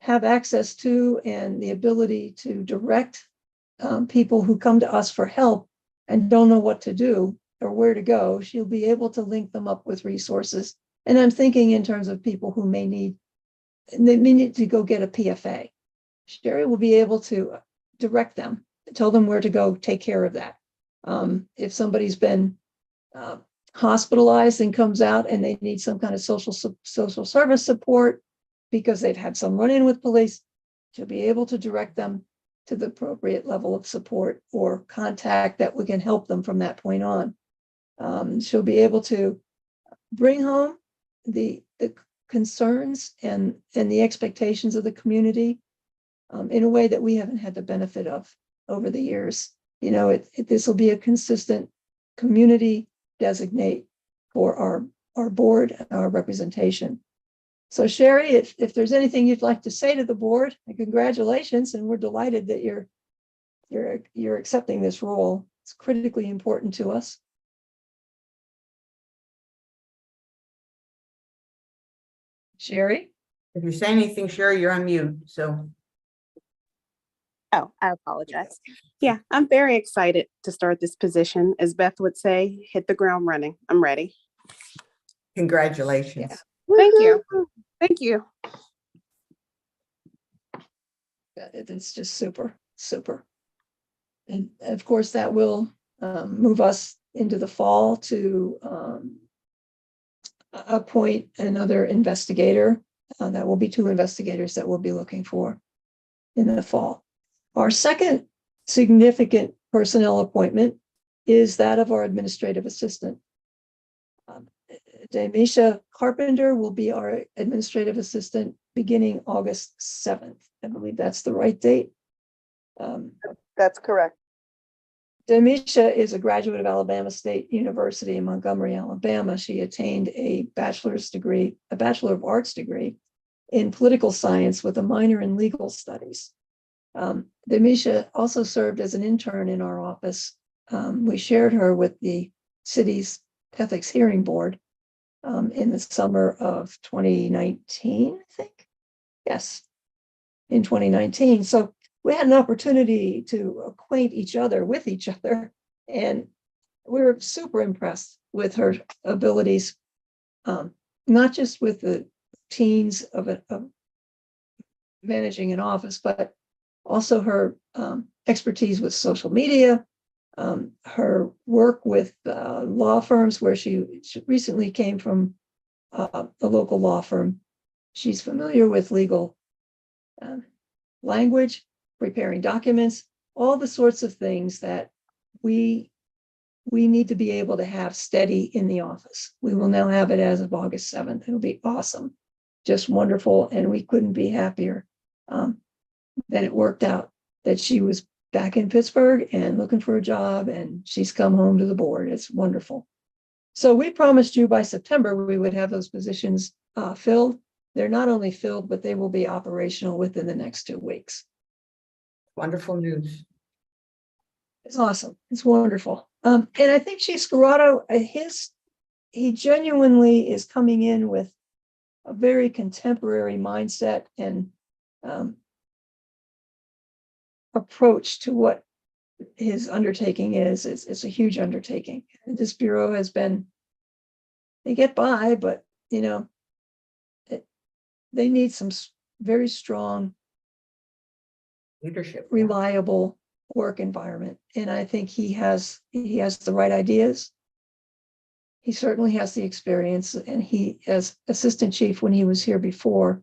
have access to and the ability to direct people who come to us for help and don't know what to do or where to go. She'll be able to link them up with resources. And I'm thinking in terms of people who may need to go get a PFA. Sherry will be able to direct them, tell them where to go take care of that. If somebody's been hospitalized and comes out and they need some kind of social service support because they've had some run-in with police, she'll be able to direct them to the appropriate level of support or contact that we can help them from that point on. She'll be able to bring home the concerns and the expectations of the community in a way that we haven't had the benefit of over the years. This will be a consistent community designate for our board and our representation. So Sherry, if there's anything you'd like to say to the board, congratulations, and we're delighted that you're accepting this role. It's critically important to us. Sherry? If you're saying anything, Sherry, you're on mute. So Oh, I apologize. Yeah, I'm very excited to start this position. As Beth would say, hit the ground running. I'm ready. congratulations. Yeah. Thank you. Thank you. It's just super, super. And of course, that will move us into the fall to appoint another investigator. That will be 2 investigators that we'll be looking for in the fall. Our second significant personnel appointment is that of our administrative assistant. Demisha Carpenter will be our administrative assistant beginning August 7th. I believe that's the right date. That's correct. Demisha is a graduate of Alabama State University in Montgomery, Alabama. She attained a bachelor's degree, a Bachelor of Arts degree in political science with a minor in legal studies. Demisha also served as an intern in our office. We shared her with the city's ethics hearing board in the summer of 2019, I think. Yes, in 2019. So we had an opportunity to acquaint each other with each other, and we were super impressed with her abilities, not just with the teens of managing an office, but also her expertise with social media, her work with law firms, where she recently came from a local law firm. She's familiar with legal language, preparing documents, all the sorts of things that we need to be able to have steady in the office. We will now have it as of August 7th. It'll be awesome, just wonderful. And we couldn't be happier that it worked out, that she was back in Pittsburgh and looking for a job, and she's come home to the board. It's wonderful. So we promised you by September we would have those positions filled. They're not only filled, but they will be operational within the next 2 weeks. Wonderful news. It's awesome. It's wonderful. And I think Chief Scarrado, he genuinely is coming in with a very contemporary mindset and approach to what his undertaking is. It's a huge undertaking. This bureau has been, they get by, but they need some very strong, Leadership. reliable work environment. And I think he has the right ideas. He certainly has the experience, and he, as assistant chief when he was here before,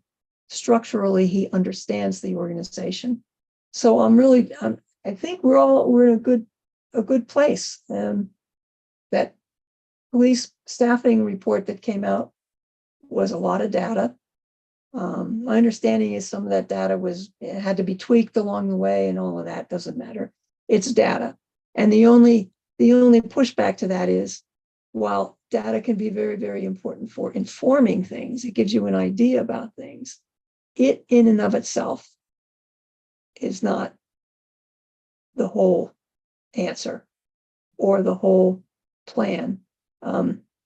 structurally he understands the organization. So I think we're in a good place. That police staffing report that came out was a lot of data. My understanding is some of that data had to be tweaked along the way, and all of that doesn't matter. It's data. And the only pushback to that is, while data can be very, very important for informing things, it gives you an idea about things, it in and of itself is not the whole answer or the whole plan.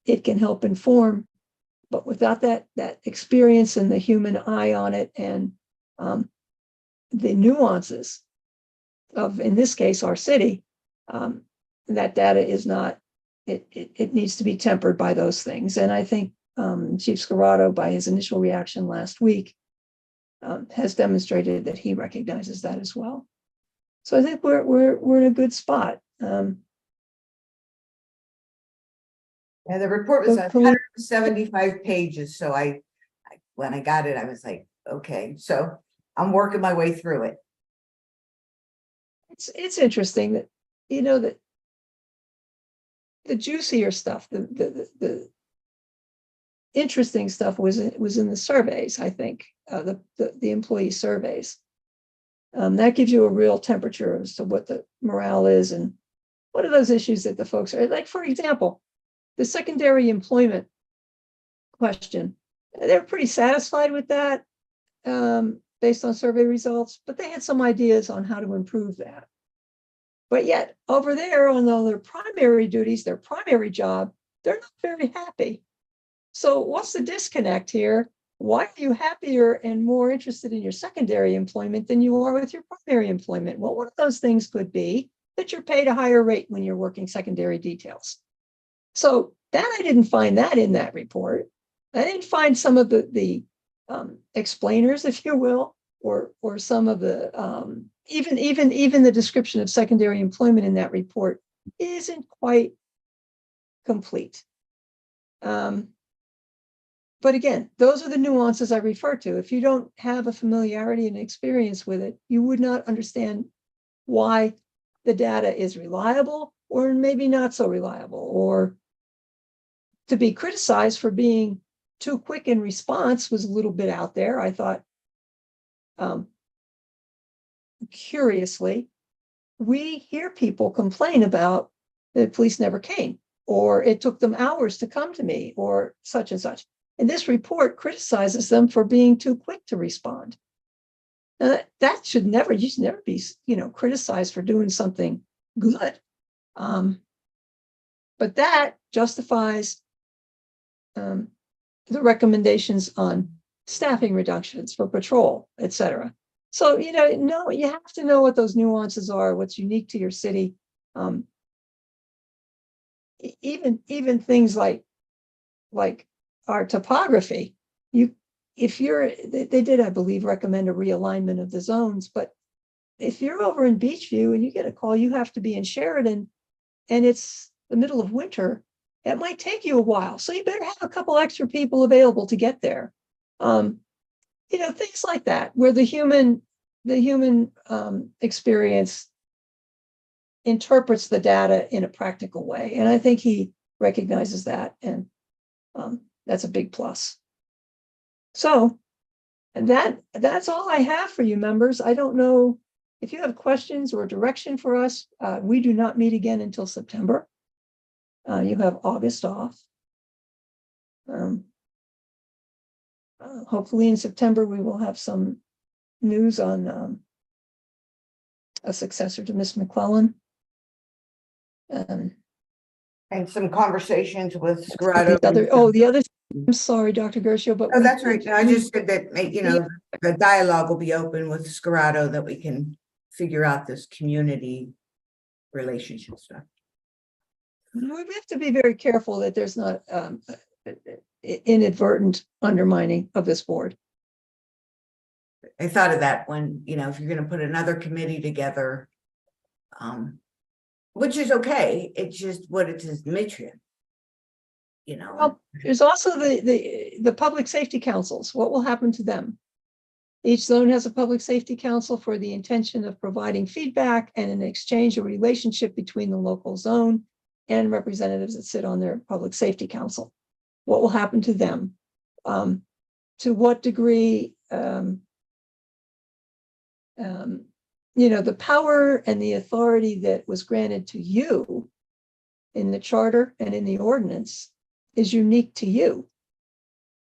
It can help inform, but without that experience and the human eye on it, and the nuances of, in this case, our city, that data is not, it needs to be tempered by those things. And I think Chief Scarrado, by his initial reaction last week, has demonstrated that he recognizes that as well. So I think we're in a good spot. Yeah, the report was 175 pages. So I when I got it, I was like, okay, so I'm working my way through it. It's interesting that, that the juicier stuff, the interesting stuff was in the surveys, I think, the employee surveys. That gives you a real temperature as to what the morale is and what are those issues that the folks are like. For example, the secondary employment question, they're pretty satisfied with that based on survey results, but they had some ideas on how to improve that. But yet over there on all their primary duties, their primary job, they're not very happy. So what's the disconnect here? Why are you happier and more interested in your secondary employment than you are with your primary employment? Well, one of those things could be that you're paid a higher rate when you're working secondary details. So that I didn't find that in that report. I didn't find some of the explainers, if you will, or some of the even the description of secondary employment in that report isn't quite complete. But again, those are the nuances I refer to. If you don't have a familiarity and experience with it, you would not understand why the data is reliable or maybe not so reliable, or to be criticized for being too quick in response was a little bit out there. I thought, curiously, we hear people complain about the police never came, or it took them hours to come to me, or such and such. And this report criticizes them for being too quick to respond. Now, that should never, you should never be, criticized for doing something good. But that justifies the recommendations on staffing reductions for patrol, et cetera. So, you have to know what those nuances are, what's unique to your city. Even things like our topography, they did, I believe, recommend a realignment of the zones, but if you're over in Beachview and you get a call, you have to be in Sheridan and it's the middle of winter, it might take you a while. So you better have a couple extra people available to get there. Things like that, where the human experience interprets the data in a practical way. And I think he recognizes that. And that's a big plus. So that's all I have for you, members. I don't know if you have questions or direction for us. We do not meet again until September. You have August off. Hopefully in September, we will have some news on a successor to Miss McClellan. And some conversations with Scarrado. The other, I'm sorry, Dr. Gershio, but that's right. No, I just said that, the dialogue will be open with Scarrado, that we can figure out this community relationship stuff. we have to be very careful that there's not inadvertent undermining of this board. I thought of that when, if you're going to put another committee together, which is okay. It's just what it is, mission. Well, there's also the public safety councils. What will happen to them? Each zone has a public safety council for the intention of providing feedback and an exchange, a relationship between the local zone and representatives that sit on their public safety council. What will happen to them? To what degree, the power and the authority that was granted to you in the charter and in the ordinance is unique to you.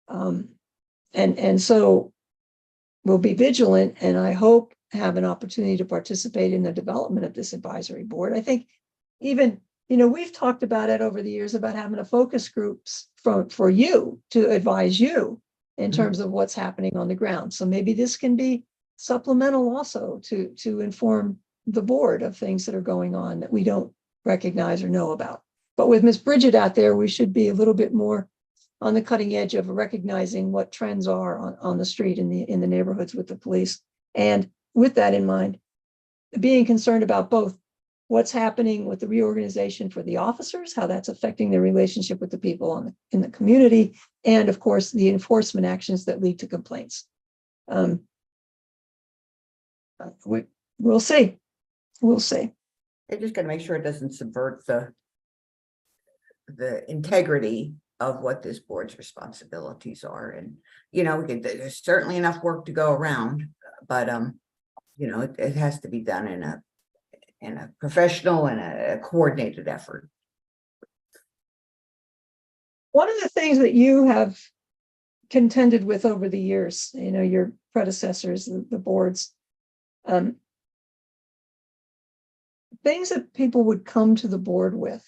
And so we'll be vigilant, and I hope have an opportunity to participate in the development of this advisory board. I think even, we've talked about it over the years about having a focus groups for you to advise you in terms of what's happening on the ground. So maybe this can be supplemental also to inform the board of things that are going on that we don't recognize or know about. But with Ms. Bridget out there, we should be a little bit more on the cutting edge of recognizing what trends are on the street in the neighborhoods with the police. And with that in mind, being concerned about both what's happening with the reorganization for the officers, how that's affecting their relationship with the people in the community, and of course, the enforcement actions that lead to complaints. We'll see. We'll see. They're just going to make sure it doesn't subvert the integrity of what this board's responsibilities are. And, there's certainly enough work to go around, but, it has to be done in a professional and a coordinated effort. One of the things that you have contended with over the years, your predecessors, the boards, things that people would come to the board with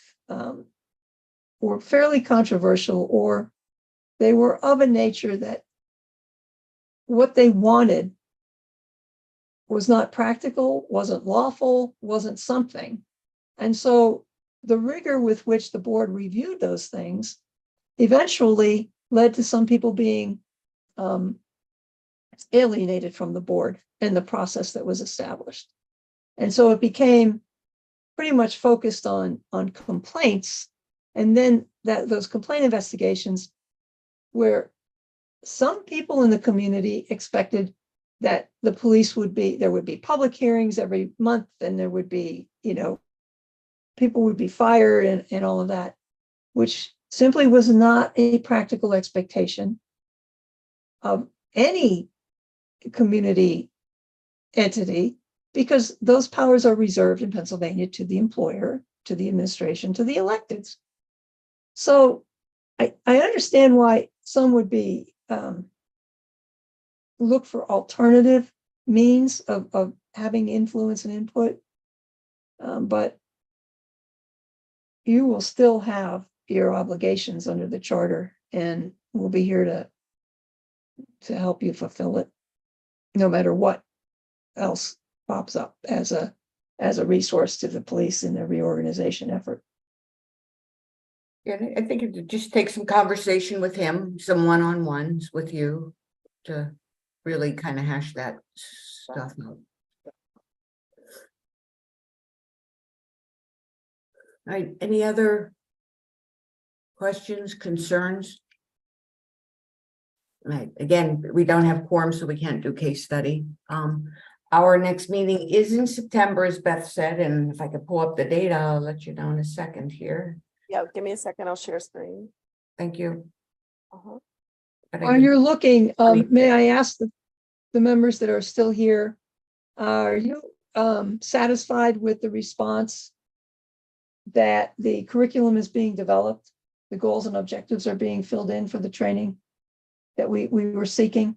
were fairly controversial, or they were of a nature that what they wanted was not practical, wasn't lawful, wasn't something. And so the rigor with which the board reviewed those things eventually led to some people being alienated from the board and the process that was established. And so it became pretty much focused on complaints, and then those complaint investigations, where some people in the community expected that the police there would be public hearings every month, and there would be, people would be fired and all of that, which simply was not a practical expectation of any community entity, because those powers are reserved in Pennsylvania to the employer, to the administration, to the electeds. So I understand why some would be look for alternative means of having influence and input. But you will still have your obligations under the charter, and we'll be here to help you fulfill it, no matter what else pops up as a resource to the police in their reorganization effort. Yeah, I think it just takes some conversation with him, some one-on-ones with you to really kind of hash that stuff out. All right, any other questions, concerns? Right, again, we don't have quorum, so we can't do case study. Our next meeting is in September, as Beth said, and if I could pull up the data, I'll let you know in a second here. Yeah, give me a second. I'll share screen. Thank you. Uh-huh. But I While can- you're looking, may I ask the members that are still here, are you satisfied with the response that the curriculum is being developed, the goals and objectives are being filled in for the training that we were seeking?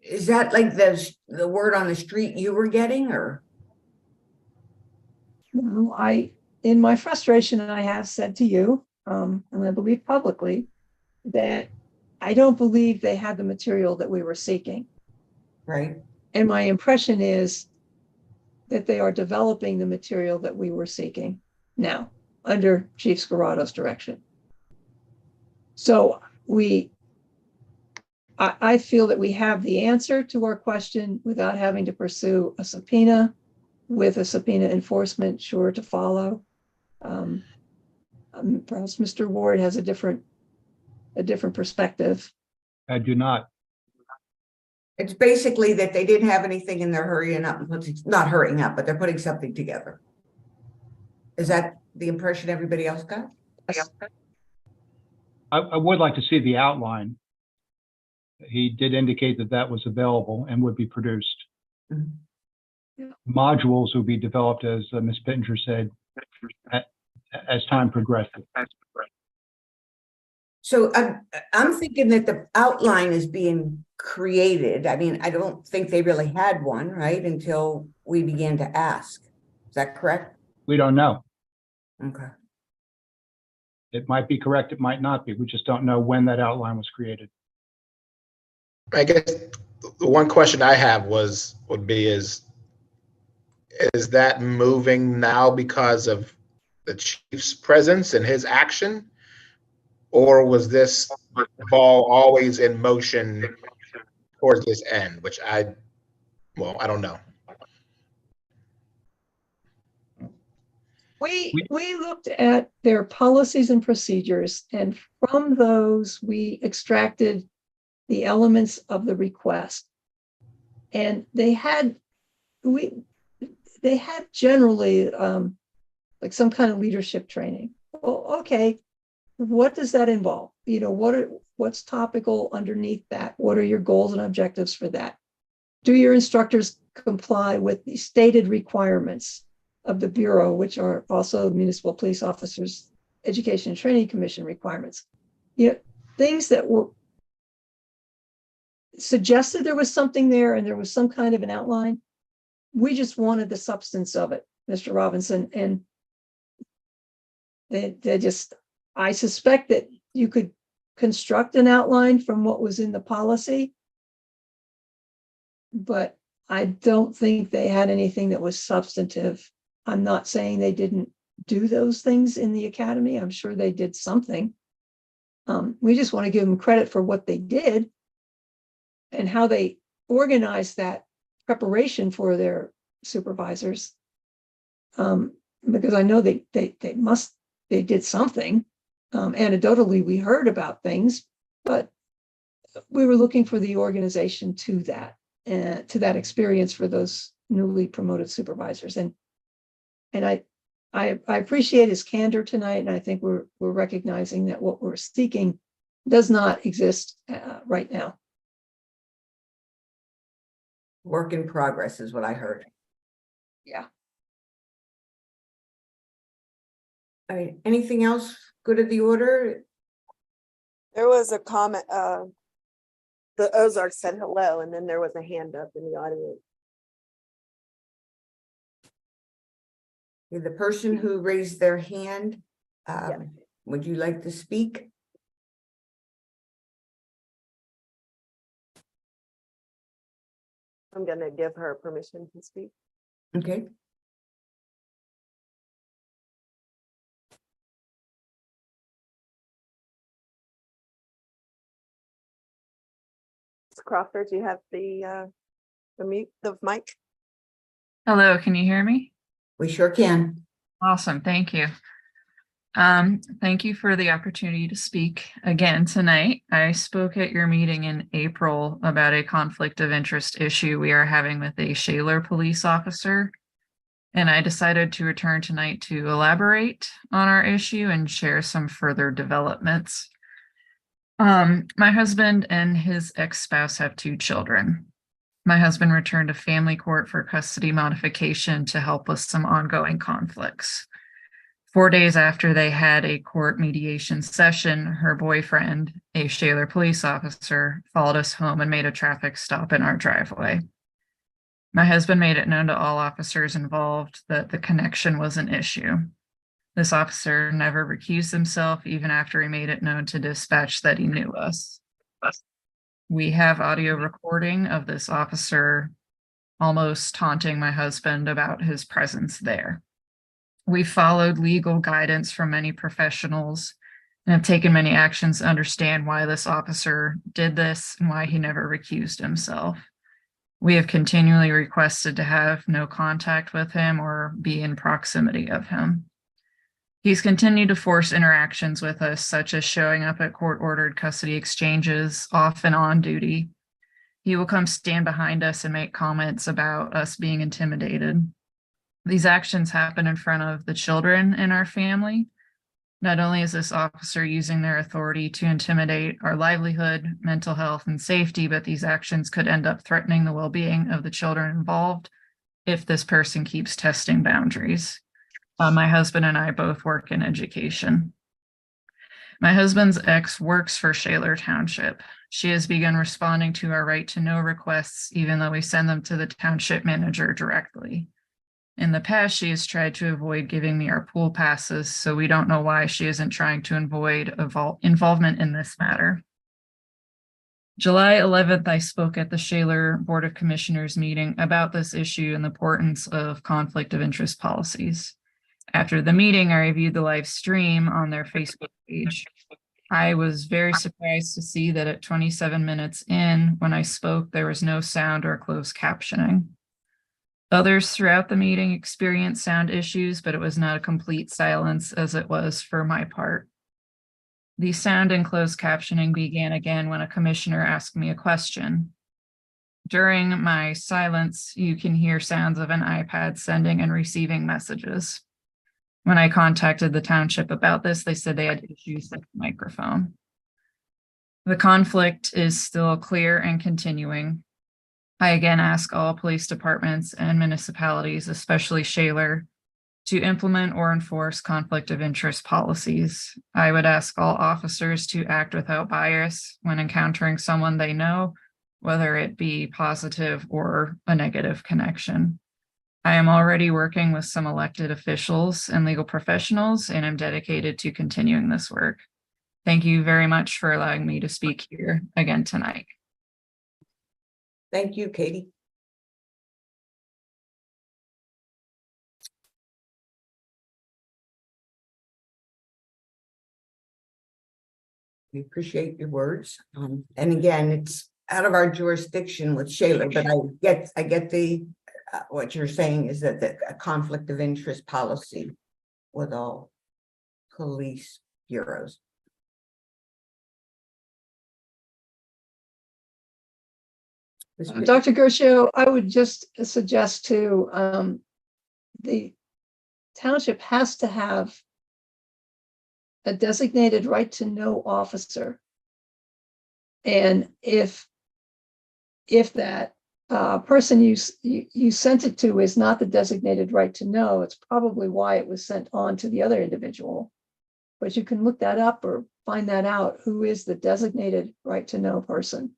Is that like the word on the street you were getting, or? No, in my frustration, I have said to you, and I believe publicly, that I don't believe they had the material that we were seeking. Right. And my impression is that they are developing the material that we were seeking now under Chief Scarrado's direction. So I feel that we have the answer to our question without having to pursue a subpoena, with a subpoena enforcement sure to follow. Perhaps Mr. Ward has a different perspective. I do not. It's basically that they didn't have anything and they're hurrying up, not hurrying up, but they're putting something together. Is that the impression everybody else got? I would like to see the outline. He did indicate that that was available and would be produced. Mhm. Yeah. Modules will be developed, as Ms. Pittenger said, as time progresses. So I'm thinking that the outline is being created. I mean, I don't think they really had one, right, until we began to ask. Is that correct? We don't know. Okay. It might be correct, it might not be. We just don't know when that outline was created. I guess the one question I have would be is that moving now because of the chief's presence and his action? Or was this ball always in motion towards this end, which I don't know. We looked at their policies and procedures, and from those we extracted the elements of the request. And they had generally like some kind of leadership training. Well, okay, what does that involve? You know, what's topical underneath that? What are your goals and objectives for that? Do your instructors comply with the stated requirements of the Bureau, which are also Municipal Police Officers Education and Training Commission requirements? You know, things that were suggested there was something there and there was some kind of an outline. We just wanted the substance of it, Mr. Robinson. And they just, I suspect that you could construct an outline from what was in the policy, but I don't think they had anything that was substantive. I'm not saying they didn't do those things in the academy. I'm sure they did something. We just want to give them credit for what they did and how they organized that preparation for their supervisors. Because I know they did something. Anecdotally, we heard about things, but we were looking for the organization to that experience for those newly promoted supervisors. And I appreciate his candor tonight, and I think we're recognizing that what we're seeking does not exist right now. Work in progress is what I heard. Yeah. All right, anything else good of the order? There was a comment, the Ozark said hello, and then there was a hand up in the audience. The person who raised their hand, Yeah. would you like to speak? I'm gonna give her permission to speak. Okay. Ms. Crawford, you have the mute, the mic. Hello, can you hear me? We sure can. Awesome, thank you. Thank you for the opportunity to speak again tonight. I spoke at your meeting in April about a conflict of interest issue we are having with a Shaler police officer. And I decided to return tonight to elaborate on our issue and share some further developments. My husband and his ex-spouse have 2 children. My husband returned to family court for custody modification to help with some ongoing conflicts. 4 days after they had a court mediation session, her boyfriend, a Shaler police officer, followed us home and made a traffic stop in our driveway. My husband made it known to all officers involved that the connection was an issue. This officer never recused himself, even after he made it known to dispatch that he knew us. We have audio recording of this officer almost taunting my husband about his presence there. We followed legal guidance from many professionals and have taken many actions to understand why this officer did this and why he never recused himself. We have continually requested to have no contact with him or be in proximity of him. He's continued to force interactions with us, such as showing up at court-ordered custody exchanges, off and on duty. He will come stand behind us and make comments about us being intimidated. These actions happen in front of the children in our family. Not only is this officer using their authority to intimidate our livelihood, mental health, and safety, but these actions could end up threatening the well-being of the children involved if this person keeps testing boundaries. My husband and I both work in education. My husband's ex works for Shaler Township. She has begun responding to our right to know requests, even though we send them to the township manager directly. In the past, she has tried to avoid giving me our pool passes, so we don't know why she isn't trying to avoid involvement in this matter. July 11th, I spoke at the Shaler Board of Commissioners meeting about this issue and the importance of conflict of interest policies. After the meeting, I reviewed the live stream on their Facebook page. I was very surprised to see that at 27 minutes in, when I spoke, there was no sound or closed captioning. Others throughout the meeting experienced sound issues, but it was not a complete silence as it was for my part. The sound and closed captioning began again when a commissioner asked me a question. During my silence, you can hear sounds of an iPad sending and receiving messages. When I contacted the township about this, they said they had issues with the microphone. The conflict is still clear and continuing. I again ask all police departments and municipalities, especially Shaler, to implement or enforce conflict of interest policies. I would ask all officers to act without bias when encountering someone they know, whether it be positive or a negative connection. I am already working with some elected officials and legal professionals, and I'm dedicated to continuing this work. Thank you very much for allowing me to speak here again tonight. Thank you, Katie. We appreciate your words. And again, it's out of our jurisdiction with Shaler, but I get the what you're saying is that a conflict of interest policy with all police bureaus. Dr. Gershio, I would just suggest to the township has to have a designated right to know officer. And if that person you sent it to is not the designated right to know, it's probably why it was sent on to the other individual. But you can look that up or find that out, who is the designated right to know person.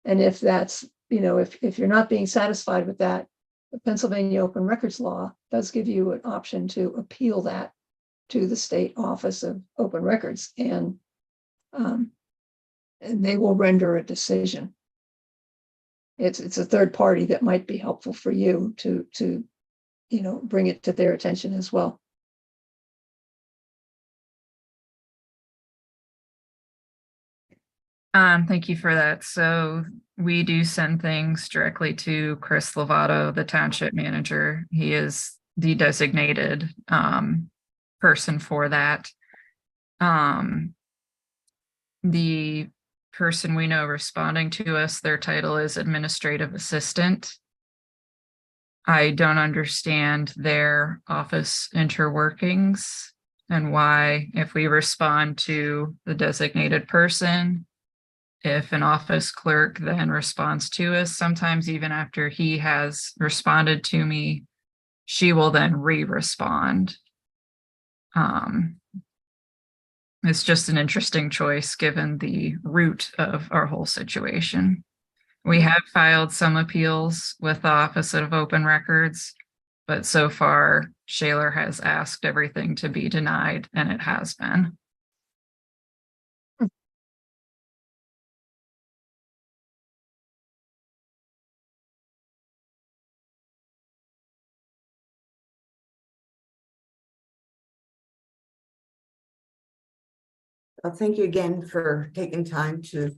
And if that's, if you're not being satisfied with that, the Pennsylvania Open Records Law does give you an option to appeal that to the State Office of Open Records, and they will render a decision. It's a third party that might be helpful for you to bring it to their attention as well. Thank you for that. So we do send things directly to Chris Lovato, the township manager. He is the designated person for that. The person we know responding to us, their title is administrative assistant. I don't understand their office interworkings and why, if we respond to the designated person, if an office clerk then responds to us, sometimes even after he has responded to me, she will then re-respond. It's just an interesting choice given the root of our whole situation. We have filed some appeals with the Office of Open Records, but so far Shaler has asked everything to be denied, and it has been. Well, thank you again for taking time to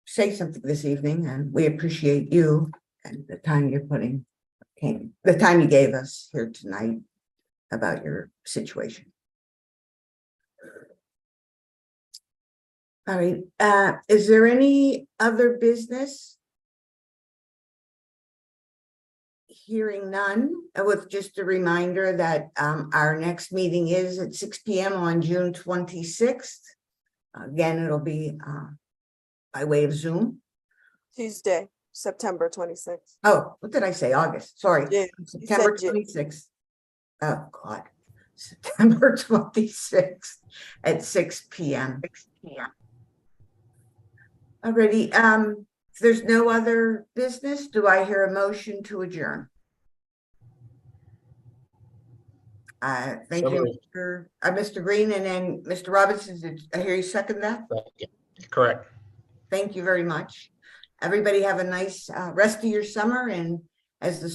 say something this evening, and we appreciate you and the time you're the time you gave us here tonight about your situation. All right, is there any other business? Hearing none, with just a reminder that our next meeting is at 6 p.m. on June 26th. Again, it'll be by way of Zoom. Tuesday, September 26th. Oh, what did I say? August, sorry. Yeah, September June. 26th. Oh, God. September 26th at 6 p.m. Alrighty, if there's no other business, do I hear a motion to adjourn? Thank So you, moved. Mr. Green, and then Mr. Robinson, did I hear you second that? Correct. Thank you very much. Everybody have a nice rest of your summer, and as the